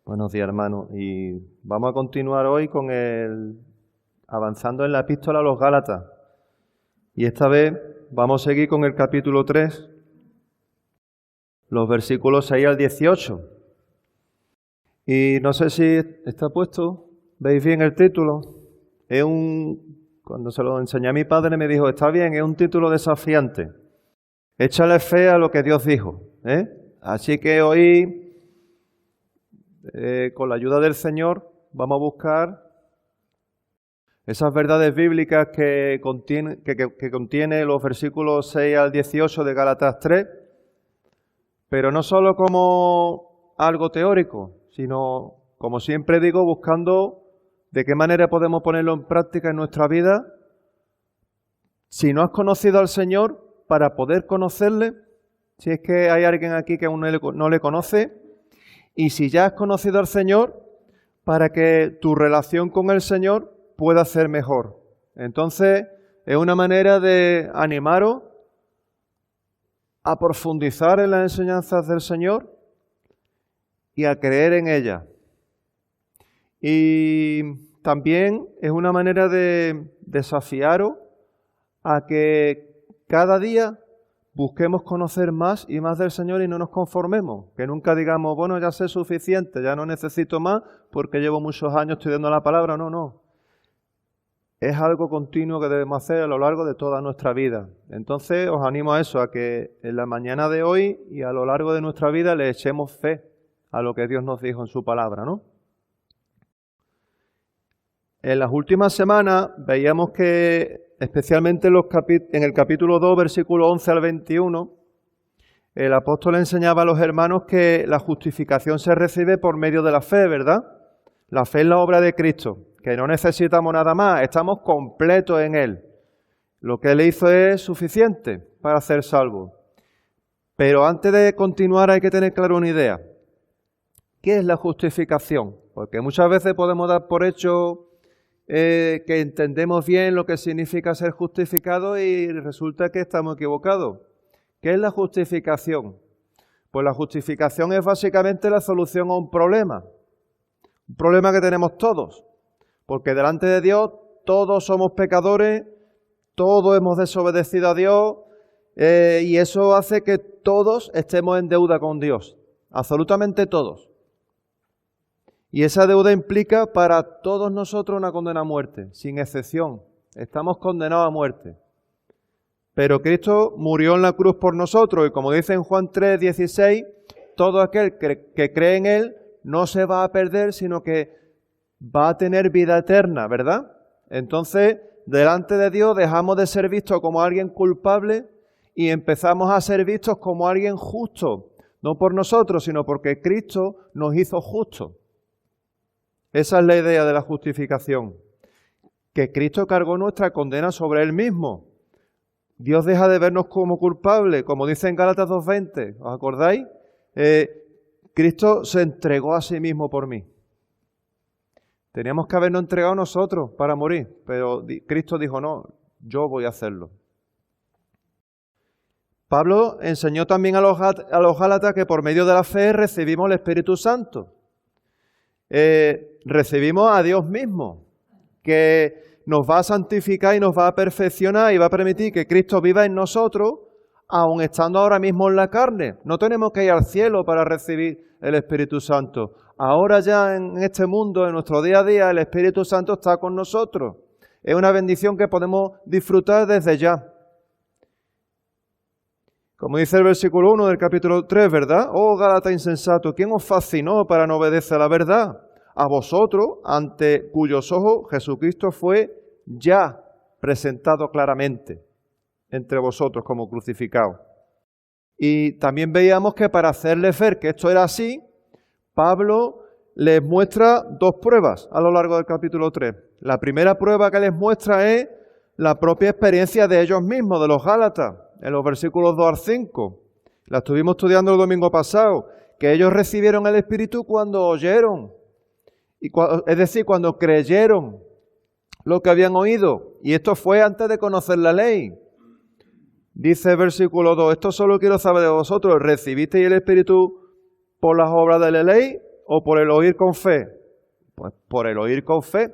Buenos días, hermanos. Y vamos a continuar hoy avanzando en la epístola a los Gálatas. Y esta vez vamos a seguir con el capítulo 3, los versículos 6 al 18. Y no sé si está puesto, ¿veis bien el título? Cuando se lo enseñé a mi padre me dijo, está bien, es un título desafiante. Échale fe a lo que Dios dijo, ¿eh? Así que hoy, con la ayuda del Señor, vamos a buscar esas verdades bíblicas que contiene los versículos 6 al 18 de Gálatas 3, pero no solo como algo teórico, sino, como siempre digo, buscando de qué manera podemos ponerlo en práctica en nuestra vida. Si no has conocido al Señor, para poder conocerle, si es que hay alguien aquí que aún no le conoce, y si ya has conocido al Señor, para que tu relación con el Señor pueda ser mejor. Entonces, es una manera de animaros a profundizar en las enseñanzas del Señor y a creer en ellas. Y también es una manera de desafiaros a que cada día busquemos conocer más y más del Señor y no nos conformemos. Que nunca digamos, bueno, ya sé suficiente, ya no necesito más porque llevo muchos años estudiando la palabra. No. Es algo continuo que debemos hacer a lo largo de toda nuestra vida. Entonces os animo a eso, a que en la mañana de hoy y a lo largo de nuestra vida le echemos fe a lo que Dios nos dijo en su palabra, ¿no? En las últimas semanas veíamos que, especialmente en el capítulo 2, versículo 11 al 21, el apóstol enseñaba a los hermanos que la justificación se recibe por medio de la fe, ¿verdad? La fe es la obra de Cristo, que no necesitamos nada más, estamos completos en Él. Lo que Él hizo es suficiente para ser salvos. Pero antes de continuar hay que tener claro una idea. ¿Qué es la justificación? Porque muchas veces podemos dar por hecho que entendemos bien lo que significa ser justificado y resulta que estamos equivocados. ¿Qué es la justificación? Pues la justificación es básicamente la solución a un problema que tenemos todos, porque delante de Dios todos somos pecadores, todos hemos desobedecido a Dios y eso hace que todos estemos en deuda con Dios, absolutamente todos. Y esa deuda implica para todos nosotros una condena a muerte, sin excepción. Estamos condenados a muerte. Pero Cristo murió en la cruz por nosotros y como dice en Juan 3:16, todo aquel que cree en Él no se va a perder, sino que va a tener vida eterna, ¿verdad? Entonces, delante de Dios dejamos de ser vistos como alguien culpable y empezamos a ser vistos como alguien justo. No por nosotros, sino porque Cristo nos hizo justos. Esa es la idea de la justificación, que Cristo cargó nuestra condena sobre Él mismo. Dios deja de vernos como culpables, como dice en Gálatas 2:20, ¿os acordáis? Cristo se entregó a sí mismo por mí. Teníamos que habernos entregado nosotros para morir, pero Cristo dijo, no, yo voy a hacerlo. Pablo enseñó también a los Gálatas que por medio de la fe recibimos el Espíritu Santo. Recibimos a Dios mismo, que nos va a santificar y nos va a perfeccionar y va a permitir que Cristo viva en nosotros, aun estando ahora mismo en la carne. No tenemos que ir al cielo para recibir el Espíritu Santo. Ahora ya en este mundo, en nuestro día a día, el Espíritu Santo está con nosotros. Es una bendición que podemos disfrutar desde ya. Como dice el versículo 1 del capítulo 3, ¿verdad? Oh, Gálatas insensato, ¿quién os fascinó para no obedecer a la verdad? A vosotros, ante cuyos ojos Jesucristo fue ya presentado claramente entre vosotros como crucificado. Y también veíamos que para hacerles ver que esto era así, Pablo les muestra dos pruebas a lo largo del capítulo 3. La primera prueba que les muestra es la propia experiencia de ellos mismos, de los Gálatas, en los versículos 2 al 5. La estuvimos estudiando el domingo pasado, que ellos recibieron el Espíritu cuando oyeron, es decir, cuando creyeron lo que habían oído. Y esto fue antes de conocer la ley. Dice el versículo 2, esto solo quiero saber de vosotros, ¿recibisteis el Espíritu por las obras de la ley o por el oír con fe? Pues por el oír con fe.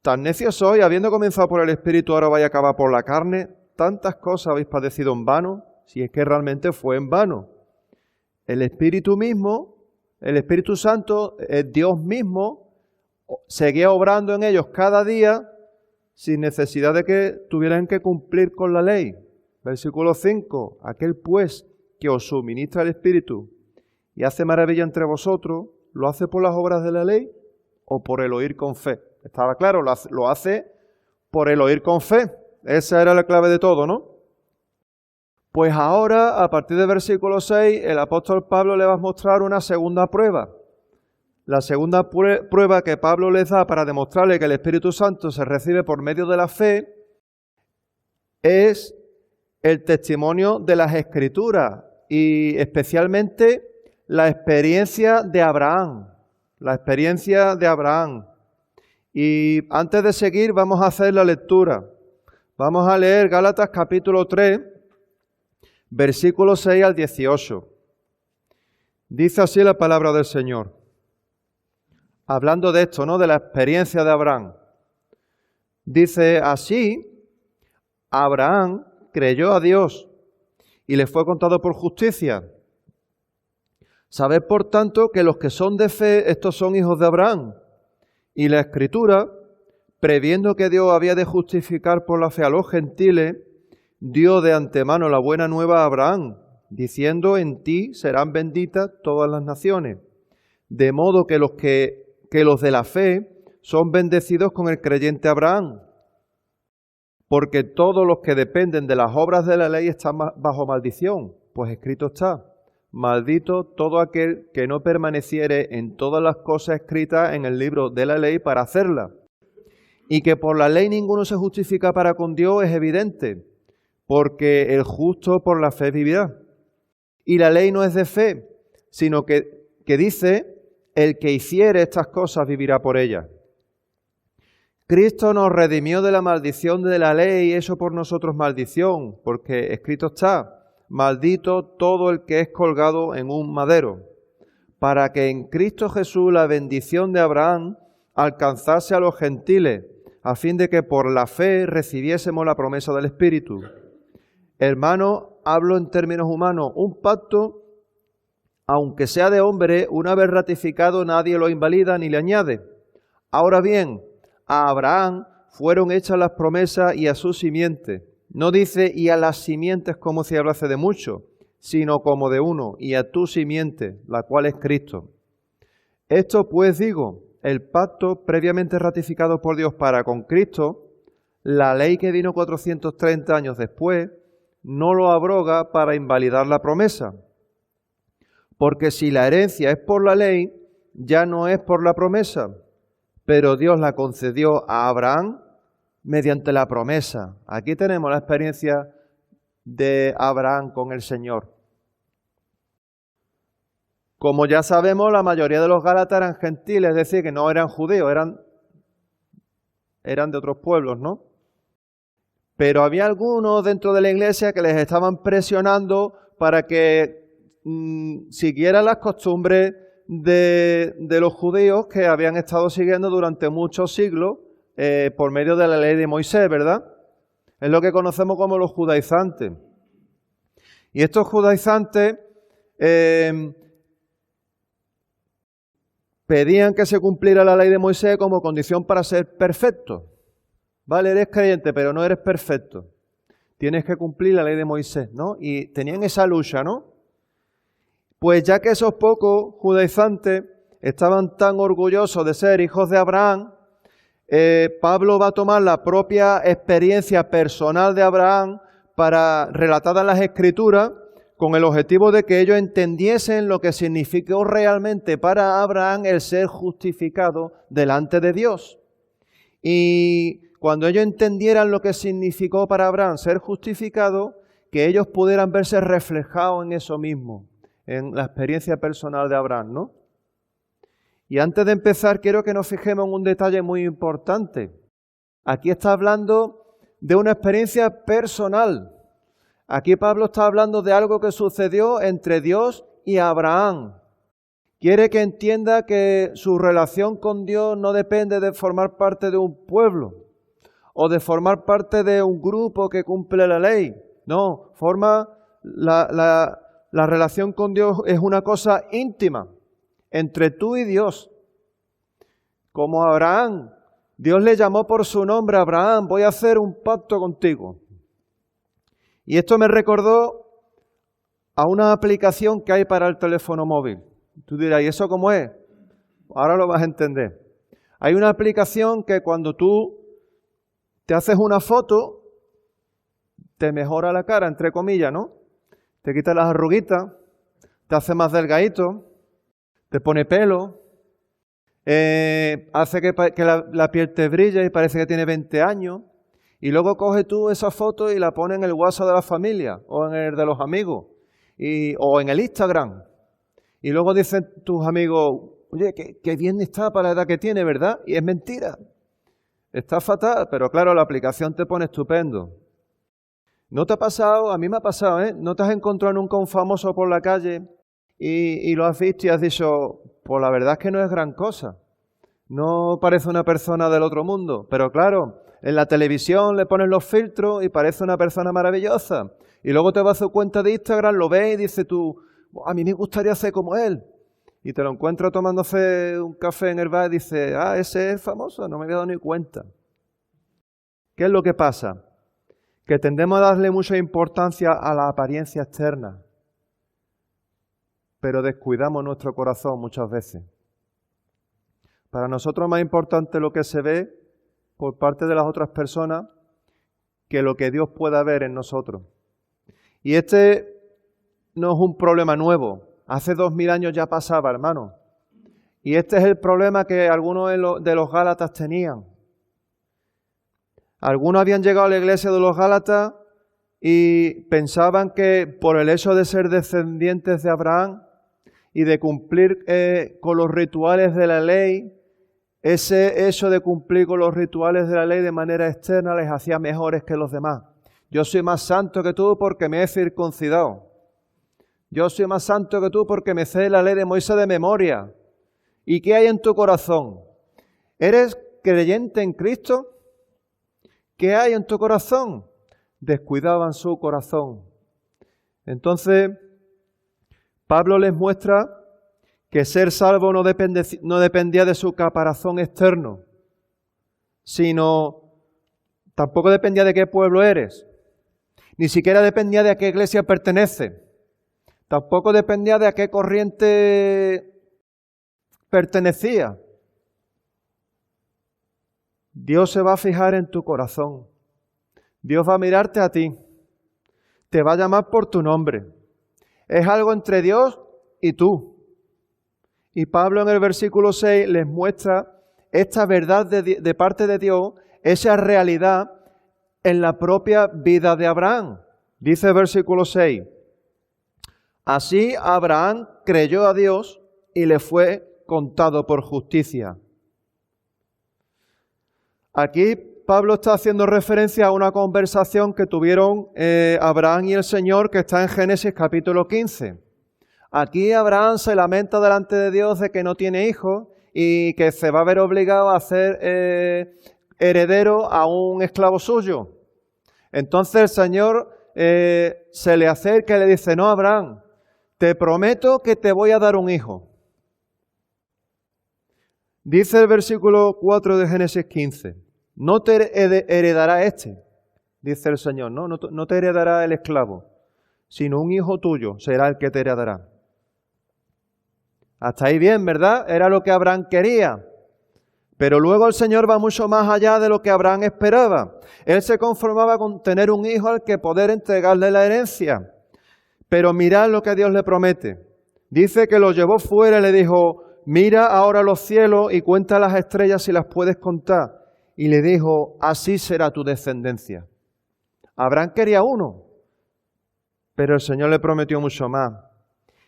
Tan necios sois, habiendo comenzado por el Espíritu, ahora vais a acabar por la carne. Tantas cosas habéis padecido en vano, si es que realmente fue en vano. El Espíritu mismo, el Espíritu Santo, Dios mismo, seguía obrando en ellos cada día sin necesidad de que tuvieran que cumplir con la ley. Versículo 5. Aquel pues que os suministra el Espíritu y hace maravilla entre vosotros, ¿lo hace por las obras de la ley o por el oír con fe? Estaba claro, lo hace por el oír con fe. Esa era la clave de todo, ¿no? Pues ahora, a partir del versículo 6, el apóstol Pablo le va a mostrar una segunda prueba. La segunda prueba que Pablo les da para demostrarle que el Espíritu Santo se recibe por medio de la fe es el testimonio de las Escrituras y especialmente la experiencia de Abraham. La experiencia de Abraham. Y antes de seguir vamos a hacer la lectura. Vamos a leer Gálatas capítulo 3, versículos 6 al 18. Dice así la palabra del Señor. Hablando de esto, ¿no? De la experiencia de Abraham. Dice así, Abraham creyó a Dios y le fue contado por justicia. Sabed, por tanto, que los que son de fe, estos son hijos de Abraham. Y la Escritura, previendo que Dios había de justificar por la fe a los gentiles, dio de antemano la buena nueva a Abraham, diciendo, en ti serán benditas todas las naciones. De modo que los de la fe son bendecidos con el creyente Abraham. Porque todos los que dependen de las obras de la ley están bajo maldición, pues escrito está, maldito todo aquel que no permaneciere en todas las cosas escritas en el libro de la ley para hacerlas. Y que por la ley ninguno se justifica para con Dios es evidente, porque el justo por la fe vivirá. Y la ley no es de fe, sino que dice, el que hiciere estas cosas vivirá por ellas. Cristo nos redimió de la maldición de la ley y eso por nosotros maldición, porque escrito está, maldito todo el que es colgado en un madero, para que en Cristo Jesús la bendición de Abraham alcanzase a los gentiles, a fin de que por la fe recibiésemos la promesa del Espíritu. Hermano, hablo en términos humanos, un pacto, aunque sea de hombre, una vez ratificado nadie lo invalida ni le añade. Ahora bien, a Abraham fueron hechas las promesas y a su simiente. No dice y a las simientes como si hablase de mucho, sino como de uno, y a tu simiente, la cual es Cristo. Esto pues digo, el pacto previamente ratificado por Dios para con Cristo, la ley que vino 430 años después, no lo abroga para invalidar la promesa. Porque si la herencia es por la ley, ya no es por la promesa, pero Dios la concedió a Abraham mediante la promesa. Aquí tenemos la experiencia de Abraham con el Señor. Como ya sabemos, la mayoría de los gálatas eran gentiles, es decir, que no eran judíos, eran de otros pueblos, ¿no? Pero había algunos dentro de la iglesia que les estaban presionando para que siguieran las costumbres de los judíos que habían estado siguiendo durante muchos siglos por medio de la ley de Moisés, ¿verdad? Es lo que conocemos como los judaizantes. Y estos judaizantes pedían que se cumpliera la ley de Moisés como condición para ser perfecto. Vale, eres creyente, pero no eres perfecto. Tienes que cumplir la ley de Moisés, ¿no? Y tenían esa lucha, ¿no? Pues ya que esos pocos judaizantes estaban tan orgullosos de ser hijos de Abraham, Pablo va a tomar la propia experiencia personal de Abraham relatada en las Escrituras con el objetivo de que ellos entendiesen lo que significó realmente para Abraham el ser justificado delante de Dios. Y cuando ellos entendieran lo que significó para Abraham ser justificado, que ellos pudieran verse reflejados en eso mismo, en la experiencia personal de Abraham, ¿no? Y antes de empezar, quiero que nos fijemos en un detalle muy importante. Aquí está hablando de una experiencia personal. Aquí Pablo está hablando de algo que sucedió entre Dios y Abraham. Quiere que entienda que su relación con Dios no depende de formar parte de un pueblo o de formar parte de un grupo que cumple la ley. No, la relación con Dios es una cosa íntima entre tú y Dios. Como Abraham, Dios le llamó por su nombre, Abraham, voy a hacer un pacto contigo. Y esto me recordó a una aplicación que hay para el teléfono móvil. Tú dirás, ¿y eso cómo es? Ahora lo vas a entender. Hay una aplicación que cuando tú te haces una foto, te mejora la cara, entre comillas, ¿no? Te quita las arruguitas, te hace más delgadito, te pone pelo, hace que la piel te brille y parece que tiene 20 años. Y luego coges tú esa foto y la pones en el WhatsApp de la familia o en el de los amigos o en el Instagram. Y luego dicen tus amigos, oye, qué bien está para la edad que tiene, ¿verdad? Y es mentira. Está fatal, pero claro, la aplicación te pone estupendo. ¿No te ha pasado? A mí me ha pasado, ¿eh? ¿No te has encontrado nunca un famoso por la calle y lo has visto y has dicho, pues la verdad es que no es gran cosa? No parece una persona del otro mundo, pero claro, en la televisión le ponen los filtros y parece una persona maravillosa. Y luego te vas a su cuenta de Instagram, lo ves y dices tú, a mí me gustaría ser como él. Y te lo encuentras tomándose un café en el bar y dices, ese es famoso, no me había dado ni cuenta. ¿Qué es lo que pasa? Que tendemos a darle mucha importancia a la apariencia externa, pero descuidamos nuestro corazón muchas veces. Para nosotros es más importante lo que se ve por parte de las otras personas que lo que Dios pueda ver en nosotros. Y este no es un problema nuevo. Hace 2000 años ya pasaba, hermano. Y este es el problema que algunos de los Gálatas tenían. Algunos habían llegado a la iglesia de los Gálatas y pensaban que por el hecho de ser descendientes de Abraham y de cumplir con los rituales de la ley, ese hecho de cumplir con los rituales de la ley de manera externa les hacía mejores que los demás. Yo soy más santo que tú porque me he circuncidado. Yo soy más santo que tú porque me sé la ley de Moisés de memoria. ¿Y qué hay en tu corazón? ¿Eres creyente en Cristo? ¿Qué hay en tu corazón? Descuidaban su corazón. Entonces, Pablo les muestra que ser salvo no dependía de su caparazón externo, sino tampoco dependía de qué pueblo eres, ni siquiera dependía de a qué iglesia perteneces, tampoco dependía de a qué corriente pertenecía. Dios se va a fijar en tu corazón. Dios va a mirarte a ti. Te va a llamar por tu nombre. Es algo entre Dios y tú. Y Pablo en el versículo 6 les muestra esta verdad de parte de Dios, esa realidad en la propia vida de Abraham. Dice el versículo 6, así Abraham creyó a Dios y le fue contado por justicia. Aquí Pablo está haciendo referencia a una conversación que tuvieron Abraham y el Señor, que está en Génesis capítulo 15. Aquí Abraham se lamenta delante de Dios de que no tiene hijos y que se va a ver obligado a ser heredero a un esclavo suyo. Entonces el Señor se le acerca y le dice, no, Abraham, te prometo que te voy a dar un hijo. Dice el versículo 4 de Génesis 15, no te heredará dice el Señor, no te heredará el esclavo, sino un hijo tuyo será el que te heredará. Hasta ahí bien, ¿verdad? Era lo que Abraham quería. Pero luego el Señor va mucho más allá de lo que Abraham esperaba. Él se conformaba con tener un hijo al que poder entregarle la herencia. Pero mirad lo que Dios le promete. Dice que lo llevó fuera y le dijo, mira ahora los cielos y cuenta las estrellas si las puedes contar. Y le dijo, así será tu descendencia. Abraham quería uno, pero el Señor le prometió mucho más.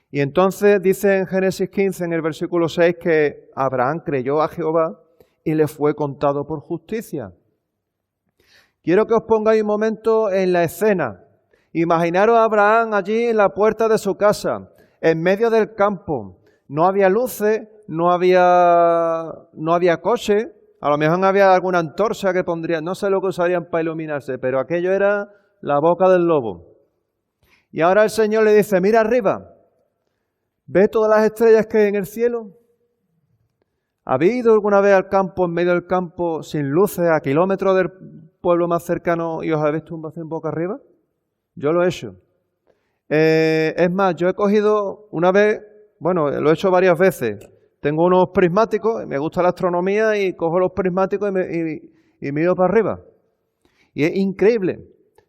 Y entonces dice en Génesis 15, en el versículo 6, que Abraham creyó a Jehová y le fue contado por justicia. Quiero que os pongáis un momento en la escena. Imaginaros a Abraham allí en la puerta de su casa, en medio del campo, No había luces, no había coche, a lo mejor había alguna antorcha que pondrían, no sé lo que usarían para iluminarse, pero aquello era la boca del lobo. Y ahora el Señor le dice, mira arriba, ¿ves todas las estrellas que hay en el cielo? ¿Habéis ido alguna vez al campo, en medio del campo, sin luces, a kilómetros del pueblo más cercano y os habéis tumbado en boca arriba? Yo lo he hecho. Es más, yo he cogido una vez, bueno, lo he hecho varias veces. Tengo unos prismáticos, me gusta la astronomía y cojo los prismáticos y miro para arriba. Y es increíble.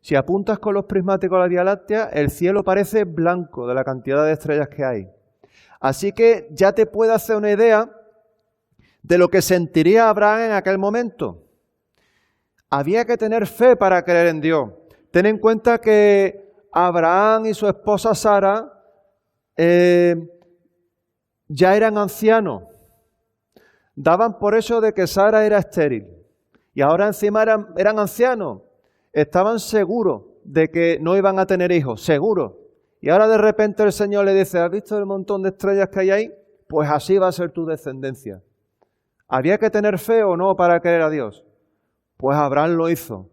Si apuntas con los prismáticos a la Vía Láctea, el cielo parece blanco de la cantidad de estrellas que hay. Así que ya te puedes hacer una idea de lo que sentiría Abraham en aquel momento. Había que tener fe para creer en Dios. Ten en cuenta que Abraham y su esposa Sara ya eran ancianos. Daban por eso de que Sara era estéril. Y ahora encima eran ancianos. Estaban seguros de que no iban a tener hijos, seguros. Y ahora de repente el Señor le dice, ¿has visto el montón de estrellas que hay ahí? Pues así va a ser tu descendencia. ¿Había que tener fe o no para creer a Dios? Pues Abraham lo hizo.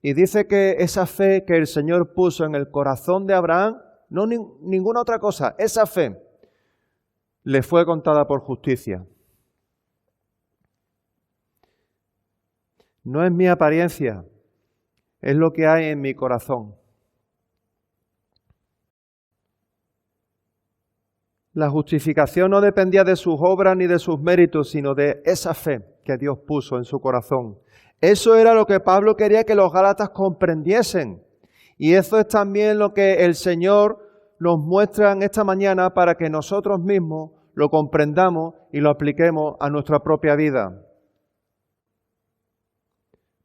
Y dice que esa fe que el Señor puso en el corazón de Abraham, no ninguna otra cosa, esa fe le fue contada por justicia. No es mi apariencia, es lo que hay en mi corazón. La justificación no dependía de sus obras ni de sus méritos, sino de esa fe que Dios puso en su corazón. Eso era lo que Pablo quería que los gálatas comprendiesen. Y eso es también lo que el Señor nos muestra en esta mañana para que nosotros mismos lo comprendamos y lo apliquemos a nuestra propia vida.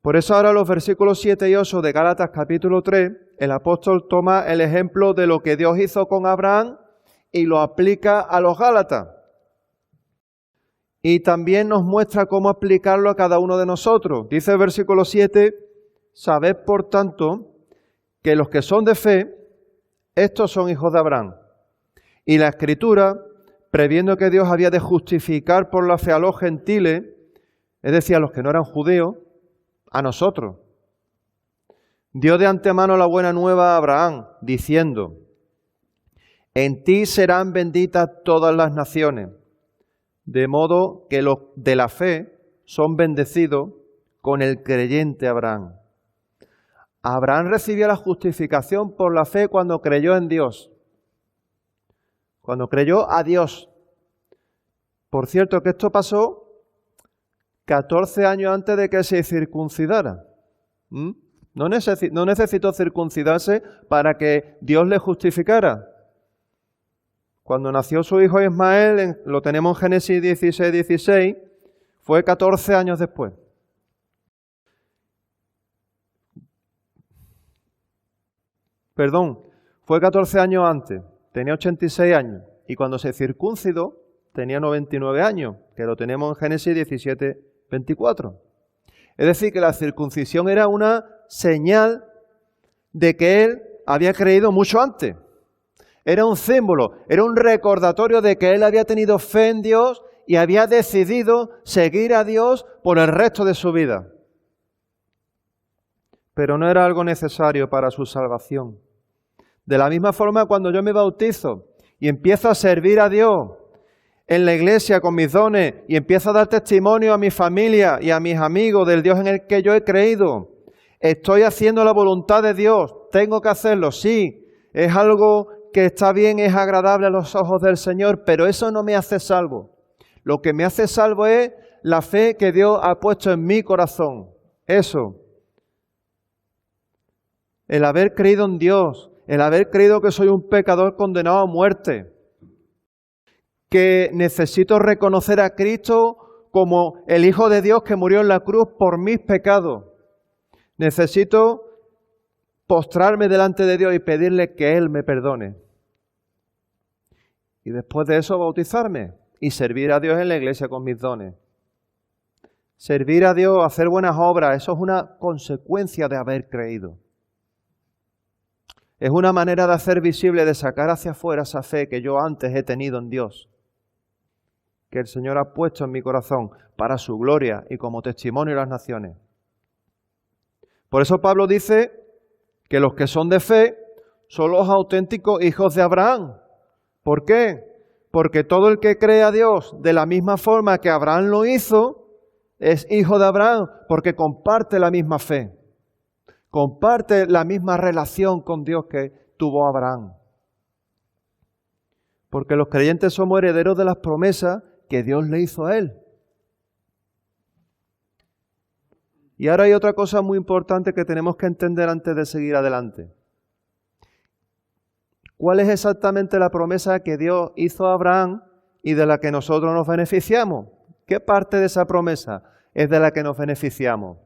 Por eso ahora los versículos 7 y 8 de Gálatas capítulo 3, el apóstol toma el ejemplo de lo que Dios hizo con Abraham y lo aplica a los gálatas. Y también nos muestra cómo aplicarlo a cada uno de nosotros. Dice el versículo 7, sabed por tanto que los que son de fe, estos son hijos de Abraham. Y la Escritura, previendo que Dios había de justificar por la fe a los gentiles, es decir, a los que no eran judíos, a nosotros, dio de antemano la buena nueva a Abraham, diciendo, en ti serán benditas todas las naciones. De modo que los de la fe son bendecidos con el creyente Abraham. Abraham recibió la justificación por la fe cuando creyó en Dios. Cuando creyó a Dios. Por cierto, que esto pasó 14 años antes de que se circuncidara. No necesitó circuncidarse para que Dios le justificara. Cuando nació su hijo Ismael, lo tenemos en Génesis 16, fue 14 años después. Perdón, fue 14 años antes, tenía 86 años. Y cuando se circuncidó, tenía 99 años, que lo tenemos en Génesis 17:24. Es decir, que la circuncisión era una señal de que él había creído mucho antes. Era un símbolo, era un recordatorio de que él había tenido fe en Dios y había decidido seguir a Dios por el resto de su vida. Pero no era algo necesario para su salvación. De la misma forma, cuando yo me bautizo y empiezo a servir a Dios en la iglesia con mis dones y empiezo a dar testimonio a mi familia y a mis amigos del Dios en el que yo he creído, estoy haciendo la voluntad de Dios, tengo que hacerlo, sí, es algo que está bien, es agradable a los ojos del Señor, pero eso no me hace salvo. Lo que me hace salvo es la fe que Dios ha puesto en mi corazón. Eso. El haber creído en Dios, el haber creído que soy un pecador condenado a muerte, que necesito reconocer a Cristo como el Hijo de Dios que murió en la cruz por mis pecados. Necesito postrarme delante de Dios y pedirle que Él me perdone. Y después de eso bautizarme y servir a Dios en la iglesia con mis dones. Servir a Dios, hacer buenas obras, eso es una consecuencia de haber creído. Es una manera de hacer visible, de sacar hacia afuera esa fe que yo antes he tenido en Dios. que el Señor ha puesto en mi corazón para su gloria y como testimonio a las naciones. Por eso Pablo dice que los que son de fe son los auténticos hijos de Abraham. ¿Por qué? Porque todo el que cree a Dios de la misma forma que Abraham lo hizo, es hijo de Abraham, porque comparte la misma fe. Comparte la misma relación con Dios que tuvo Abraham. Porque los creyentes somos herederos de las promesas que Dios le hizo a él. Y ahora hay otra cosa muy importante que tenemos que entender antes de seguir adelante. ¿Cuál es exactamente la promesa que Dios hizo a Abraham y de la que nosotros nos beneficiamos? ¿Qué parte de esa promesa es de la que nos beneficiamos?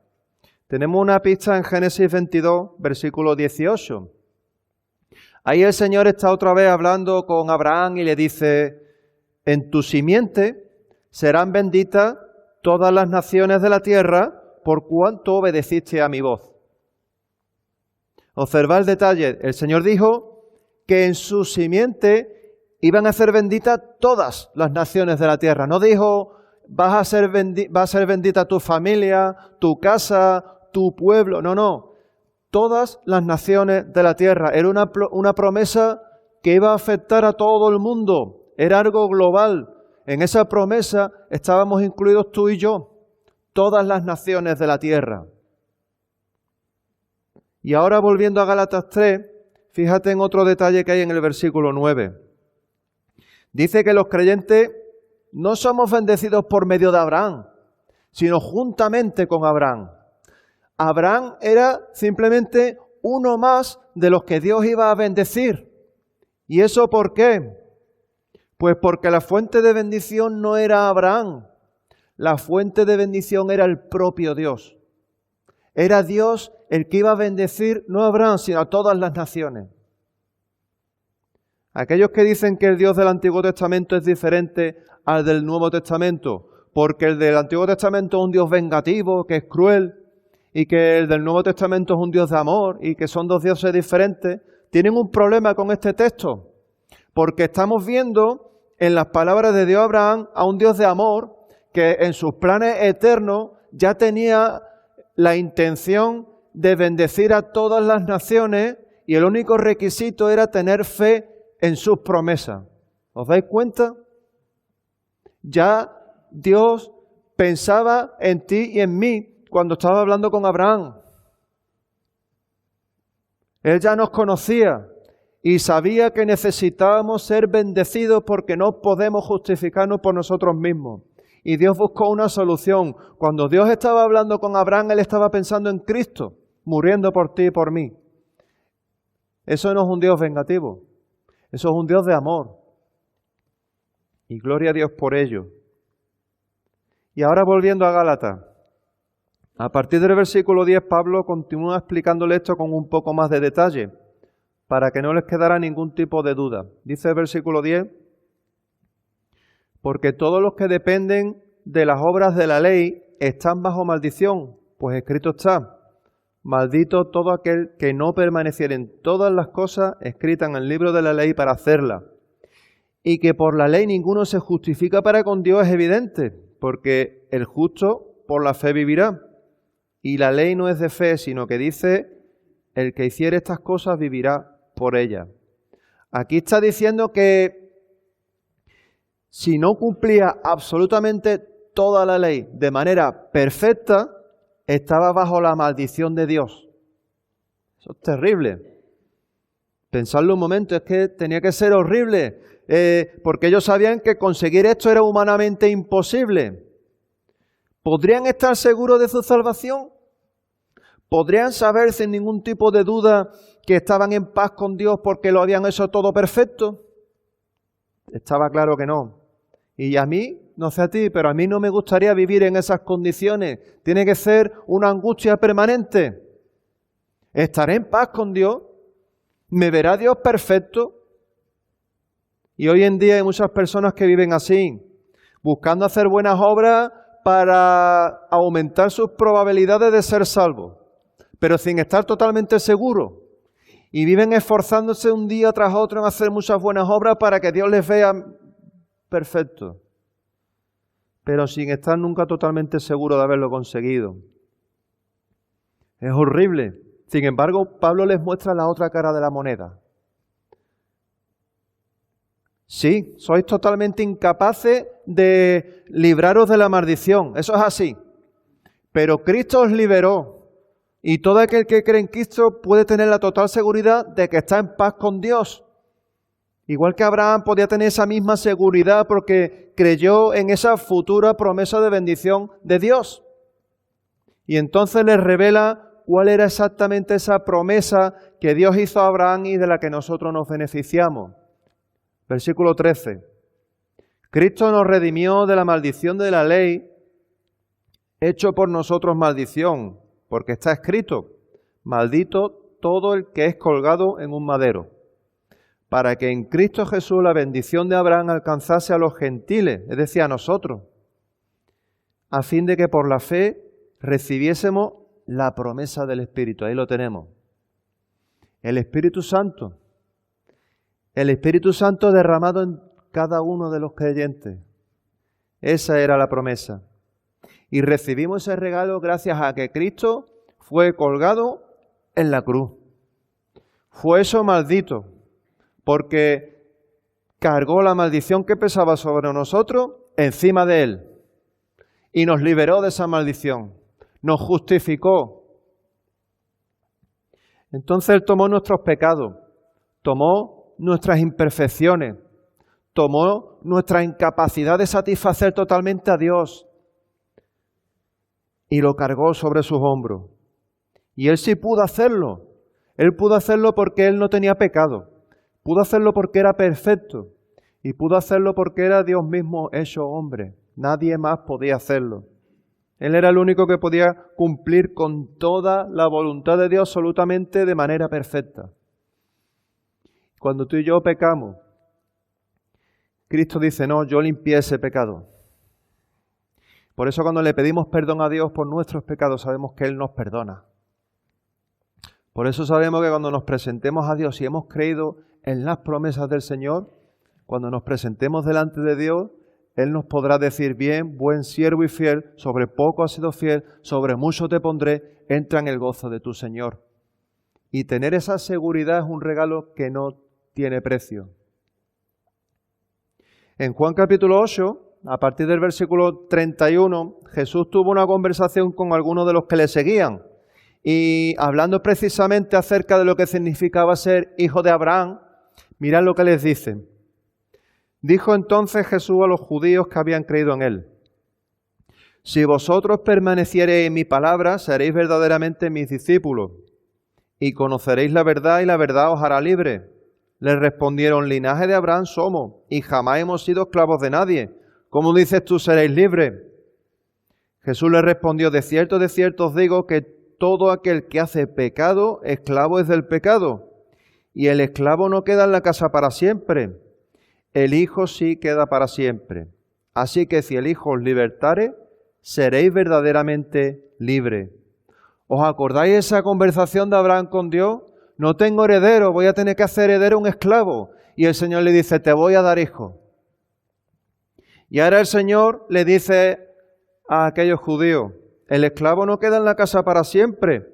Tenemos una pista en Génesis 22, versículo 18. Ahí el Señor está otra vez hablando con Abraham y le dice: en tu simiente serán benditas todas las naciones de la tierra por cuanto obedeciste a mi voz. Observad el detalle. El Señor dijo que en su simiente iban a ser benditas todas las naciones de la tierra. No dijo va a ser bendita tu familia, tu casa, tu pueblo. No. Todas las naciones de la tierra. Era una promesa que iba a afectar a todo el mundo. Era algo global. En esa promesa estábamos incluidos tú y yo. Todas las naciones de la tierra. Y ahora volviendo a Gálatas 3, fíjate en otro detalle que hay en el versículo 9. Dice que los creyentes no somos bendecidos por medio de Abraham, sino juntamente con Abraham. Abraham era simplemente uno más de los que Dios iba a bendecir. ¿Y eso por qué? Pues porque la fuente de bendición no era Abraham. La fuente de bendición era el propio Dios. Era Dios el que iba a bendecir no a Abraham, sino a todas las naciones. Aquellos que dicen que el Dios del Antiguo Testamento es diferente al del Nuevo Testamento, porque el del Antiguo Testamento es un Dios vengativo, que es cruel, y que el del Nuevo Testamento es un Dios de amor, y que son dos dioses diferentes, tienen un problema con este texto, porque estamos viendo en las palabras de Dios a Abraham a un Dios de amor, que en sus planes eternos ya tenía la intención de bendecir a todas las naciones y el único requisito era tener fe en sus promesas. ¿Os dais cuenta? Ya Dios pensaba en ti y en mí cuando estaba hablando con Abraham. Él ya nos conocía y sabía que necesitábamos ser bendecidos porque no podemos justificarnos por nosotros mismos. Y Dios buscó una solución. Cuando Dios estaba hablando con Abraham, Él estaba pensando en Cristo, muriendo por ti y por mí. Eso no es un Dios vengativo. Eso es un Dios de amor. Y gloria a Dios por ello. Y ahora volviendo a Gálatas. A partir del versículo 10, Pablo continúa explicándole esto con un poco más de detalle, para que no les quedara ningún tipo de duda. Dice el versículo 10, porque todos los que dependen de las obras de la ley están bajo maldición, pues escrito está, maldito todo aquel que no permaneciera en todas las cosas escritas en el libro de la ley para hacerla. Y que por la ley ninguno se justifica para con Dios es evidente, porque el justo por la fe vivirá. Y la ley no es de fe, sino que dice, el que hiciere estas cosas vivirá por ellas. Aquí está diciendo que si no cumplía absolutamente toda la ley de manera perfecta, estaba bajo la maldición de Dios. Eso es terrible. Pensadlo un momento, es que tenía que ser horrible, porque ellos sabían que conseguir esto era humanamente imposible. ¿Podrían estar seguros de su salvación? ¿Podrían saber sin ningún tipo de duda que estaban en paz con Dios porque lo habían hecho todo perfecto? Estaba claro que no. Y a mí, no sé a ti, pero a mí no me gustaría vivir en esas condiciones. Tiene que ser una angustia permanente. ¿Estaré en paz con Dios? ¿Me verá Dios perfecto? Y hoy en día hay muchas personas que viven así, buscando hacer buenas obras para aumentar sus probabilidades de ser salvos, pero sin estar totalmente seguros. Y viven esforzándose un día tras otro en hacer muchas buenas obras para que Dios les vea perfecto. pero sin estar nunca totalmente seguro de haberlo conseguido. Es horrible. Sin embargo, Pablo les muestra la otra cara de la moneda. Sí, sois totalmente incapaces de libraros de la maldición. Eso es así. Pero Cristo os liberó. Y todo aquel que cree en Cristo puede tener la total seguridad de que está en paz con Dios. Igual que Abraham podía tener esa misma seguridad porque creyó en esa futura promesa de bendición de Dios. Y entonces les revela cuál era exactamente esa promesa que Dios hizo a Abraham y de la que nosotros nos beneficiamos. Versículo 13. Cristo nos redimió de la maldición de la ley, hecho por nosotros maldición, porque está escrito, maldito todo el que es colgado en un madero, para que en Cristo Jesús la bendición de Abraham alcanzase a los gentiles, es decir, a nosotros, a fin de que por la fe recibiésemos la promesa del Espíritu. Ahí lo tenemos. El Espíritu Santo. El Espíritu Santo derramado en cada uno de los creyentes. Esa era la promesa. Y recibimos ese regalo gracias a que Cristo fue colgado en la cruz. Fue eso maldito, porque cargó la maldición que pesaba sobre nosotros encima de Él. Y nos liberó de esa maldición. Nos justificó. Entonces Él tomó nuestros pecados, tomó nuestras imperfecciones, tomó nuestra incapacidad de satisfacer totalmente a Dios y lo cargó sobre sus hombros. Y Él sí pudo hacerlo. Él pudo hacerlo porque Él no tenía pecado. Pudo hacerlo porque era perfecto. Y pudo hacerlo porque era Dios mismo hecho hombre. Nadie más podía hacerlo. Él era el único que podía cumplir con toda la voluntad de Dios absolutamente de manera perfecta. Cuando tú y yo pecamos, Cristo dice, no, yo limpié ese pecado. Por eso cuando le pedimos perdón a Dios por nuestros pecados, sabemos que Él nos perdona. Por eso sabemos que cuando nos presentemos a Dios y hemos creído en las promesas del Señor, cuando nos presentemos delante de Dios, Él nos podrá decir, bien, buen siervo y fiel, sobre poco has sido fiel, sobre mucho te pondré, entra en el gozo de tu Señor. Y tener esa seguridad es un regalo que no tiene precio. En Juan capítulo 8, a partir del versículo 31, Jesús tuvo una conversación con algunos de los que le seguían. Y hablando precisamente acerca de lo que significaba ser hijo de Abraham, mirad lo que les dice. Dijo entonces Jesús a los judíos que habían creído en Él, si vosotros permaneciereis en mi palabra, seréis verdaderamente mis discípulos, y conoceréis la verdad, y la verdad os hará libre. Les respondieron, linaje de Abraham somos, y jamás hemos sido esclavos de nadie. ¿Cómo dices tú seréis libres? Jesús les respondió, de cierto os digo que todo aquel que hace pecado, esclavo es del pecado. Y el esclavo no queda en la casa para siempre. El Hijo sí queda para siempre. Así que si el Hijo os libertare, seréis verdaderamente libres. ¿Os acordáis de esa conversación de Abraham con Dios? No tengo heredero, voy a tener que hacer heredero a un esclavo. Y el Señor le dice, te voy a dar hijo. Y ahora el Señor le dice a aquellos judíos, el esclavo no queda en la casa para siempre,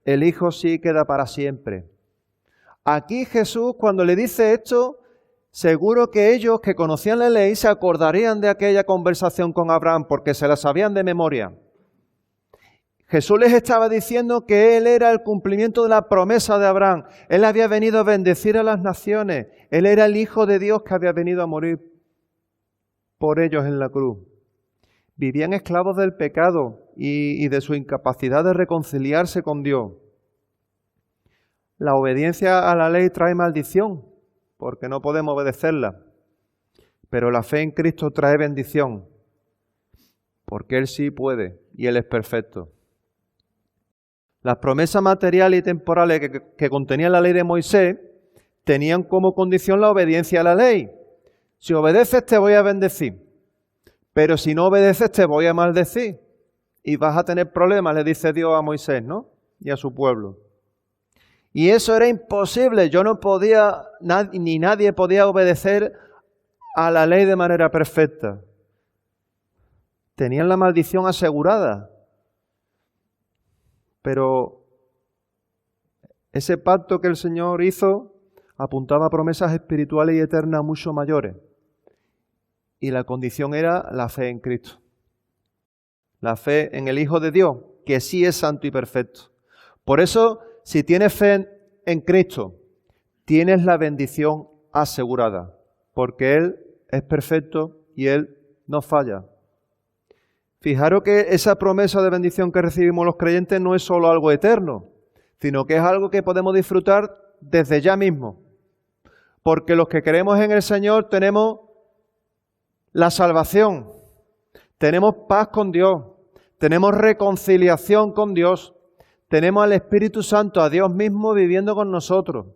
el Hijo sí queda para siempre. Aquí Jesús, cuando le dice esto, seguro que ellos que conocían la ley se acordarían de aquella conversación con Abraham porque se la sabían de memoria. Jesús les estaba diciendo que Él era el cumplimiento de la promesa de Abraham. Él había venido a bendecir a las naciones. Él era el Hijo de Dios que había venido a morir por ellos en la cruz. Vivían esclavos del pecado y de su incapacidad de reconciliarse con Dios. La obediencia a la ley trae maldición, porque no podemos obedecerla. Pero la fe en Cristo trae bendición, porque Él sí puede y Él es perfecto. Las promesas materiales y temporales que contenía la ley de Moisés tenían como condición la obediencia a la ley. Si obedeces te voy a bendecir, pero si no obedeces te voy a maldecir. Y vas a tener problemas, le dice Dios a Moisés, ¿no? Y a su pueblo. Y eso era imposible. Yo no podía, ni nadie podía obedecer a la ley de manera perfecta. tenían la maldición asegurada. Pero ese pacto que el Señor hizo apuntaba a promesas espirituales y eternas mucho mayores. Y la condición era la fe en Cristo. La fe en el Hijo de Dios, que sí es santo y perfecto. Por eso, si tienes fe en Cristo, tienes la bendición asegurada, porque Él es perfecto y Él no falla. Fijaros que esa promesa de bendición que recibimos los creyentes no es solo algo eterno, sino que es algo que podemos disfrutar desde ya mismo. Porque los que creemos en el Señor tenemos la salvación, tenemos paz con Dios, tenemos reconciliación con Dios, tenemos al Espíritu Santo, a Dios mismo viviendo con nosotros,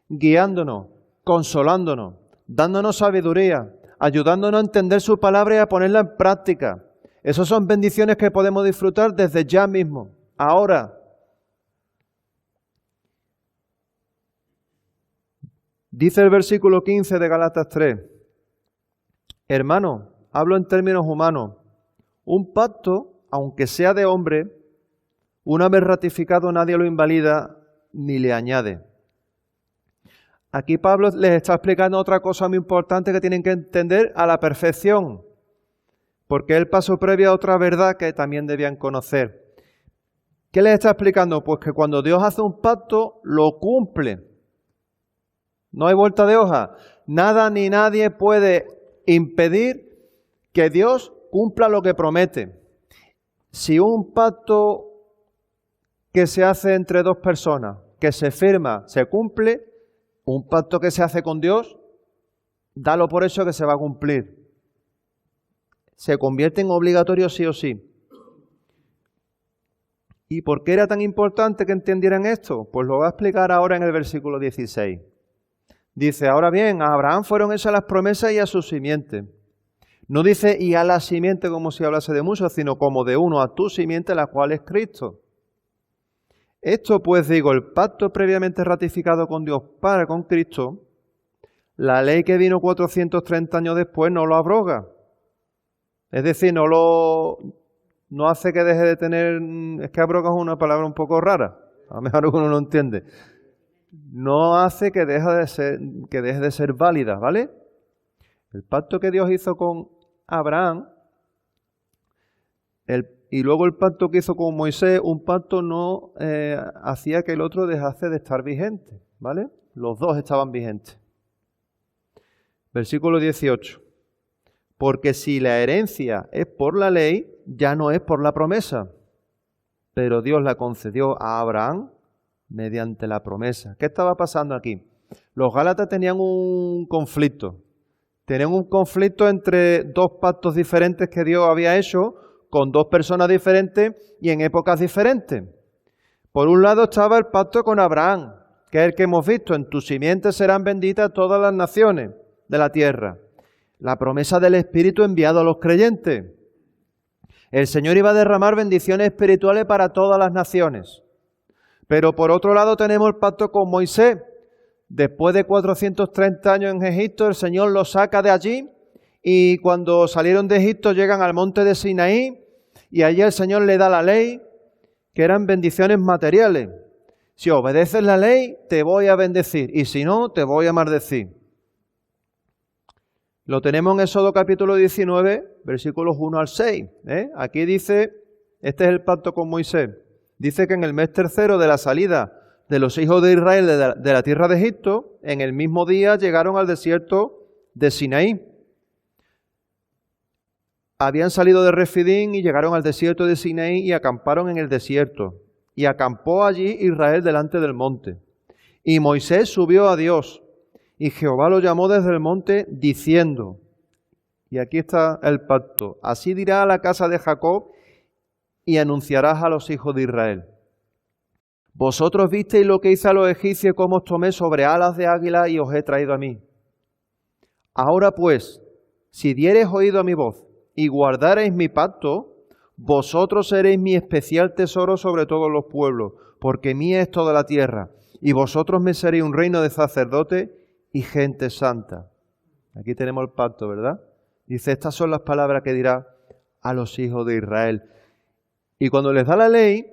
guiándonos, consolándonos, dándonos sabiduría, ayudándonos a entender su palabra y a ponerla en práctica. Esas son bendiciones que podemos disfrutar desde ya mismo, ahora. Dice el versículo 15 de Gálatas 3, hermano, hablo en términos humanos, un pacto, aunque sea de hombre, una vez ratificado nadie lo invalida ni le añade. Aquí Pablo les está explicando otra cosa muy importante que tienen que entender a la perfección, porque él pasó previo a otra verdad que también debían conocer. ¿Qué les está explicando? Pues que cuando Dios hace un pacto, lo cumple. No hay vuelta de hoja. Nada ni nadie puede impedir que Dios cumpla lo que promete. Si un pacto que se hace entre dos personas, que se firma, se cumple, un pacto que se hace con Dios, dalo por hecho que se va a cumplir. Se convierte en obligatorio sí o sí. ¿Y por qué era tan importante que entendieran esto? Pues lo voy a explicar ahora en el versículo 16. Dice, ahora bien, a Abraham fueron hechas las promesas y a su simiente. No dice y a la simiente como si hablase de muchos, sino como de uno, a tu simiente, la cual es Cristo. Esto pues digo, el pacto previamente ratificado con Dios para con Cristo, la ley que vino 430 años después no lo abroga. Es decir, no hace que deje de tener, es que abroga es una palabra un poco rara, a lo mejor uno no entiende. No hace que deje de ser válida, ¿vale? El pacto que Dios hizo con Abraham y luego el pacto que hizo con Moisés, un pacto no hacía que el otro dejase de estar vigente, ¿vale? Los dos estaban vigentes. Versículo 18. Porque si la herencia es por la ley, ya no es por la promesa, pero Dios la concedió a Abraham mediante la promesa. ¿Qué estaba pasando aquí? Los gálatas tenían un conflicto. Tenían un conflicto entre dos pactos diferentes que Dios había hecho con dos personas diferentes y en épocas diferentes. Por un lado estaba el pacto con Abraham, que es el que hemos visto, en tu simiente serán benditas todas las naciones de la tierra. La promesa del Espíritu enviado a los creyentes. El Señor iba a derramar bendiciones espirituales para todas las naciones. Pero por otro lado tenemos el pacto con Moisés. Después de 430 años en Egipto, el Señor los saca de allí y cuando salieron de Egipto llegan al monte de Sinaí y allí el Señor le da la ley, que eran bendiciones materiales. Si obedeces la ley, te voy a bendecir y si no, te voy a maldecir. Lo tenemos en Éxodo capítulo 19, versículos 1 al 6. Aquí dice, este es el pacto con Moisés. Dice que en el mes tercero de la salida de los hijos de Israel de la tierra de Egipto, en el mismo día llegaron al desierto de Sinaí. Habían salido de Refidín y llegaron al desierto de Sinaí y acamparon en el desierto. Y acampó allí Israel delante del monte. Y Moisés subió a Dios. Y Jehová lo llamó desde el monte diciendo, y aquí está el pacto, así dirá a la casa de Jacob y anunciarás a los hijos de Israel. Vosotros visteis lo que hice a los egipcios, cómo os tomé sobre alas de águila y os he traído a mí. Ahora pues, si diereis oído a mi voz y guardareis mi pacto, vosotros seréis mi especial tesoro sobre todos los pueblos, porque mía es toda la tierra, y vosotros me seréis un reino de sacerdotes y gente santa. Aquí tenemos el pacto, ¿verdad? Dice, estas son las palabras que dirá a los hijos de Israel. Y cuando les da la ley,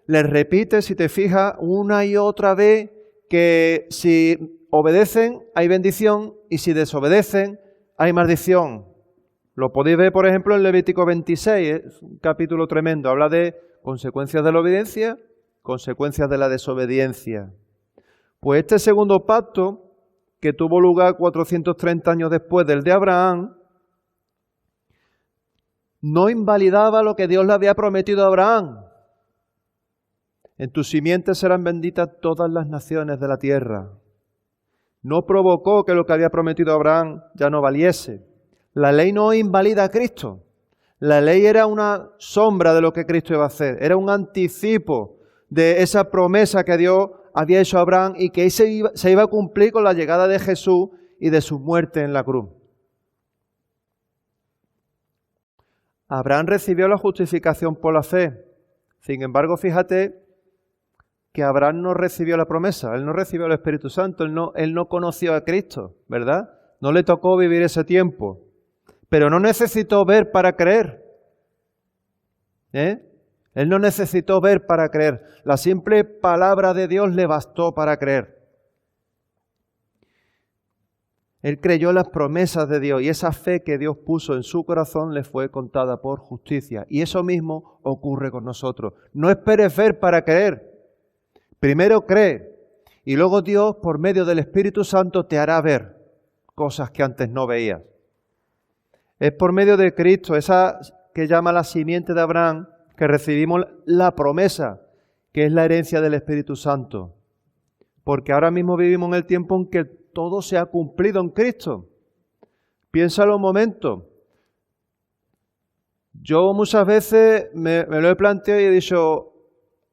les repite, si te fijas, una y otra vez que si obedecen hay bendición y si desobedecen hay maldición. Lo podéis ver, por ejemplo, en Levítico 26, es un capítulo tremendo. Habla de consecuencias de la obediencia, consecuencias de la desobediencia. Pues este segundo pacto, que tuvo lugar 430 años después del de Abraham, no invalidaba lo que Dios le había prometido a Abraham. En tu simiente serán benditas todas las naciones de la tierra. No provocó que lo que había prometido Abraham ya no valiese. La ley no invalida a Cristo. La ley era una sombra de lo que Cristo iba a hacer. Era un anticipo de esa promesa que Dios había hecho a Abraham y que se iba a cumplir con la llegada de Jesús y de su muerte en la cruz. Abraham recibió la justificación por la fe. Sin embargo, fíjate que Abraham no recibió la promesa, él no recibió el Espíritu Santo, él no conoció a Cristo, ¿verdad? No le tocó vivir ese tiempo, pero no necesitó ver para creer. Él no necesitó ver para creer. La simple palabra de Dios le bastó para creer. Él creyó las promesas de Dios y esa fe que Dios puso en su corazón le fue contada por justicia. Y eso mismo ocurre con nosotros. No esperes ver para creer. Primero cree y luego Dios, por medio del Espíritu Santo, te hará ver cosas que antes no veías. Es por medio de Cristo, esa que llama la simiente de Abraham, que recibimos la promesa, que es la herencia del Espíritu Santo. Porque ahora mismo vivimos en el tiempo en que todo se ha cumplido en Cristo. Piénsalo un momento. Yo muchas veces me lo he planteado y he dicho,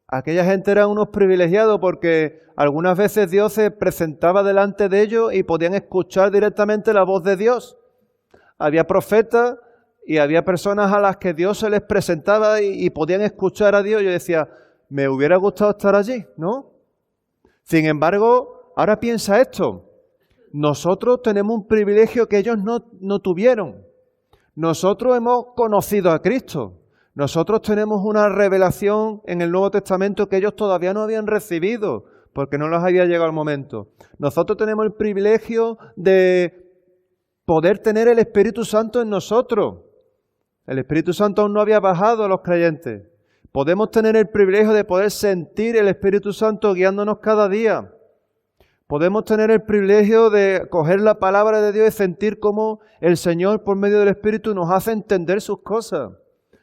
aquella gente eran unos privilegiados porque algunas veces Dios se presentaba delante de ellos y podían escuchar directamente la voz de Dios. Había profetas y había personas a las que Dios se les presentaba y podían escuchar a Dios. Yo decía, me hubiera gustado estar allí, ¿no? Sin embargo, ahora piensa esto. Nosotros tenemos un privilegio que ellos no tuvieron. Nosotros hemos conocido a Cristo. Nosotros tenemos una revelación en el Nuevo Testamento que ellos todavía no habían recibido, porque no les había llegado el momento. Nosotros tenemos el privilegio de poder tener el Espíritu Santo en nosotros. El Espíritu Santo aún no había bajado a los creyentes. Podemos tener el privilegio de poder sentir el Espíritu Santo guiándonos cada día. Podemos tener el privilegio de coger la palabra de Dios y sentir cómo el Señor, por medio del Espíritu, nos hace entender sus cosas.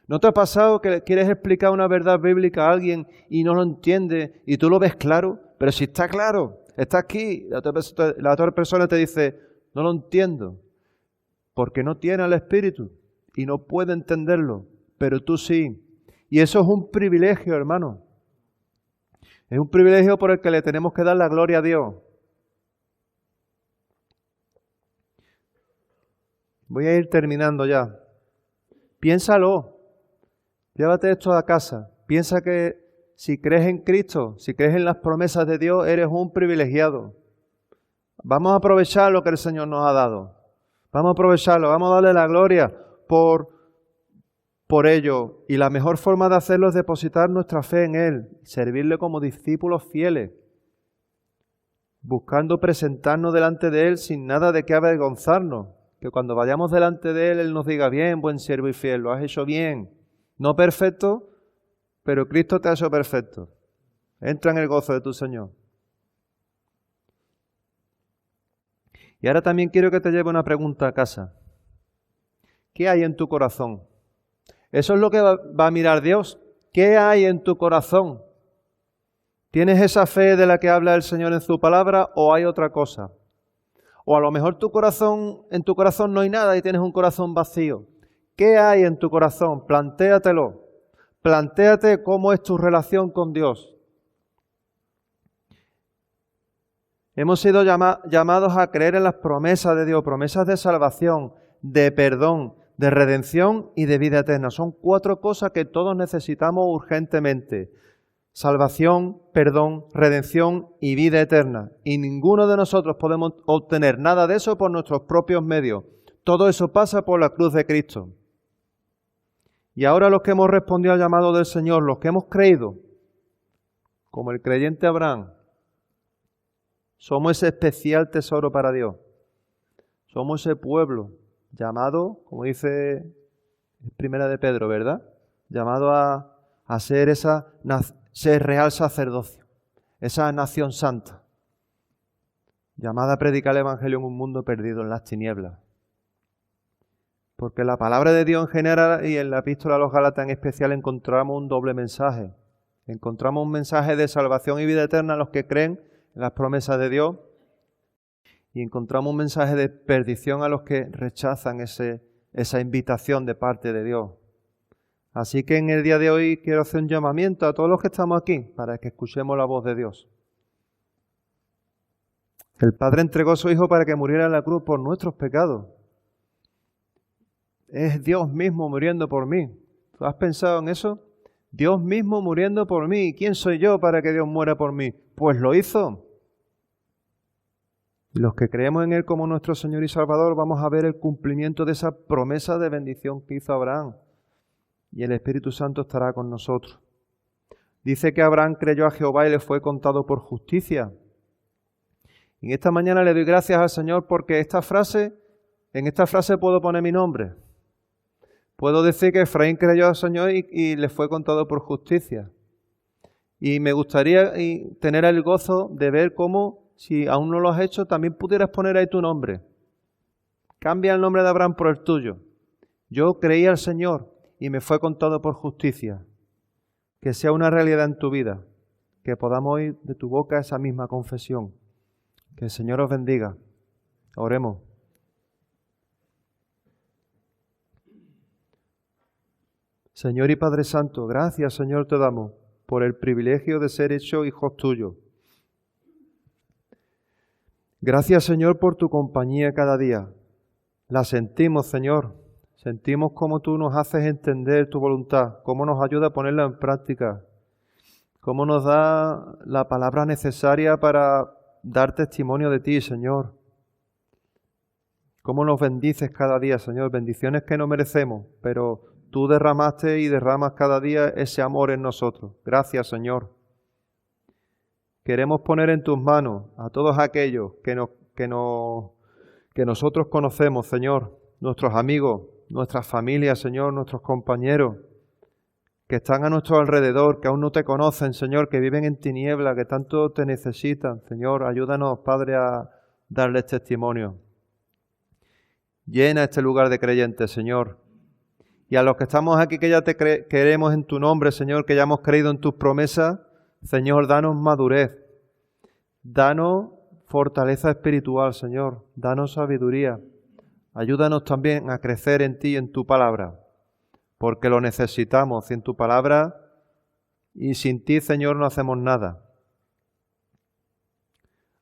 ¿No te ha pasado que quieres explicar una verdad bíblica a alguien y no lo entiende y tú lo ves claro? Pero si está claro, está aquí. La otra persona te dice, no lo entiendo, porque no tiene el Espíritu y no puede entenderlo, pero tú sí. Y eso es un privilegio, hermano. Es un privilegio por el que le tenemos que dar la gloria a Dios. Voy a ir terminando ya. Piénsalo. Llévate esto a casa. Piensa que si crees en Cristo, si crees en las promesas de Dios, eres un privilegiado. Vamos a aprovechar lo que el Señor nos ha dado. Vamos a aprovecharlo, vamos a darle la gloria por ello. Y la mejor forma de hacerlo es depositar nuestra fe en Él, servirle como discípulos fieles, buscando presentarnos delante de Él sin nada de qué avergonzarnos. Que cuando vayamos delante de Él nos diga, bien, buen siervo y fiel, lo has hecho bien. No perfecto, pero Cristo te ha hecho perfecto. Entra en el gozo de tu Señor. Y ahora también quiero que te lleve una pregunta a casa. ¿Qué hay en tu corazón? Eso es lo que va a mirar Dios. ¿Qué hay en tu corazón? ¿Tienes esa fe de la que habla el Señor en su palabra o hay otra cosa? O a lo mejor en tu corazón no hay nada y tienes un corazón vacío. ¿Qué hay en tu corazón? Plantéatelo. Plantéate cómo es tu relación con Dios. Hemos sido llamados a creer en las promesas de Dios, promesas de salvación, de perdón, de redención y de vida eterna. Son 4 cosas que todos necesitamos urgentemente. Salvación, perdón, redención y vida eterna. Y ninguno de nosotros podemos obtener nada de eso por nuestros propios medios. Todo eso pasa por la cruz de Cristo. Y ahora los que hemos respondido al llamado del Señor, los que hemos creído, como el creyente Abraham, somos ese especial tesoro para Dios. Somos ese pueblo llamado, como dice Primera de Pedro, ¿verdad? Llamado a ser ser real sacerdocio, esa nación santa, llamada a predicar el Evangelio en un mundo perdido en las tinieblas. Porque en la palabra de Dios en general y en la epístola a los Gálatas en especial encontramos un doble mensaje. Encontramos un mensaje de salvación y vida eterna a los que creen en las promesas de Dios y encontramos un mensaje de perdición a los que rechazan esa invitación de parte de Dios. Así que en el día de hoy quiero hacer un llamamiento a todos los que estamos aquí para que escuchemos la voz de Dios. El Padre entregó a su Hijo para que muriera en la cruz por nuestros pecados. Es Dios mismo muriendo por mí. ¿Tú has pensado en eso? Dios mismo muriendo por mí. ¿Quién soy yo para que Dios muera por mí? Pues lo hizo. Y los que creemos en Él como nuestro Señor y Salvador vamos a ver el cumplimiento de esa promesa de bendición que hizo Abraham. Y el Espíritu Santo estará con nosotros. Dice que Abraham creyó a Jehová y le fue contado por justicia. Y en esta mañana le doy gracias al Señor porque en esta frase puedo poner mi nombre. Puedo decir que Efraín creyó al Señor y le fue contado por justicia. Y me gustaría tener el gozo de ver cómo, si aún no lo has hecho, también pudieras poner ahí tu nombre. Cambia el nombre de Abraham por el tuyo. Yo creí al Señor y me fue contado por justicia. Que sea una realidad en tu vida. Que podamos oír de tu boca esa misma confesión. Que el Señor os bendiga. Oremos. Señor y Padre Santo, gracias, Señor, te damos por el privilegio de ser hechos hijos tuyos. Gracias, Señor, por tu compañía cada día. La sentimos, Señor. Sentimos cómo tú nos haces entender tu voluntad, cómo nos ayuda a ponerla en práctica, cómo nos da la palabra necesaria para dar testimonio de ti, Señor. Cómo nos bendices cada día, Señor, bendiciones que no merecemos, pero tú derramaste y derramas cada día ese amor en nosotros. Gracias, Señor. Queremos poner en tus manos a todos aquellos que nosotros conocemos, Señor, nuestros amigos, nuestras familias, Señor, nuestros compañeros, que están a nuestro alrededor, que aún no te conocen, Señor, que viven en tinieblas, que tanto te necesitan. Señor, ayúdanos, Padre, a darles testimonio. Llena este lugar de creyentes, Señor. Y a los que estamos aquí, que ya te queremos en tu nombre, Señor, que ya hemos creído en tus promesas, Señor, danos madurez. Danos fortaleza espiritual, Señor. Danos sabiduría. Ayúdanos también a crecer en ti y en tu palabra, porque lo necesitamos. Sin tu palabra y sin ti, Señor, no hacemos nada.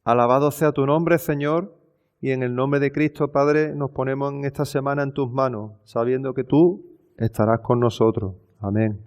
Alabado sea tu nombre, Señor, y en el nombre de Cristo, Padre, nos ponemos en esta semana en tus manos, sabiendo que tú estarás con nosotros. Amén.